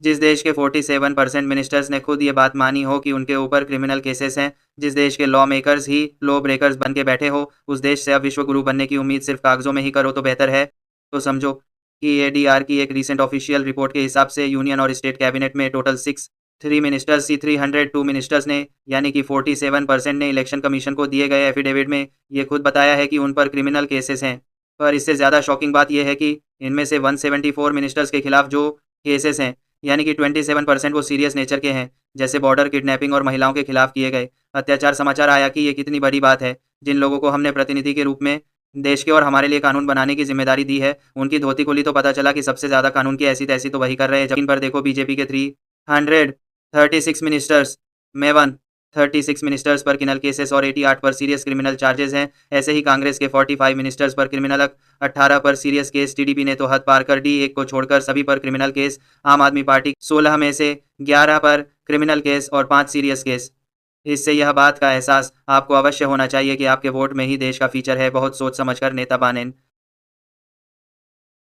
जिस देश के 47% मिनिस्टर्स ने खुद ये बात मानी हो कि उनके ऊपर क्रिमिनल केसेस हैं, जिस देश के लॉ मेकर्स ही लॉ ब्रेकर्स बन के बैठे हो, उस देश से अब विश्व गुरु बनने की उम्मीद सिर्फ कागजों में ही करो तो बेहतर है। तो समझो कि एडीआर की एक रीसेंट ऑफिशियल रिपोर्ट के हिसाब से यूनियन और स्टेट कैबिनेट में टोटल 3 मिनिस्टर्स सी 302 मिनिस्टर्स ने, यानी कि 47% ने इलेक्शन कमीशन को दिए गए एफिडेविट में ये खुद बताया है कि उन पर क्रिमिनल केसेस हैं। पर इससे ज़्यादा शॉकिंग बात यह है कि इनमें से 174 मिनिस्टर्स के खिलाफ जो केसेस हैं, यानी कि 27% वो सीरियस नेचर के हैं, जैसे बॉर्डर किडनैपिंग और महिलाओं के खिलाफ किए गए अत्याचार। समाचार आया कि ये कितनी बड़ी बात है। जिन लोगों को हमने प्रतिनिधि के रूप में देश के और हमारे लिए कानून बनाने की जिम्मेदारी दी है, उनकी धोती खुली तो पता चला कि सबसे ज़्यादा कानून की ऐसी तैसी तो वही कर रहे हैं। जब इन पर देखो बीजेपी के 336 मिनिस्टर्स में 136 मिनिस्टर्स पर क्रिमिनल केसेस और 88 पर सीरियस क्रिमिनल चार्जेस हैं। ऐसे ही कांग्रेस के 45 मिनिस्टर्स पर क्रिमिनल, 18 पर सीरियस केस। टीडीपी ने तो हद पार कर दी, एक को छोड़कर सभी पर क्रिमिनल केस। आम आदमी पार्टी 16 में से 11 पर क्रिमिनल केस और 5 सीरियस केस। इससे यह बात का एहसास आपको अवश्य होना चाहिए कि आपके वोट में ही देश का फ्यूचर है। बहुत सोच समझकर नेता बनें।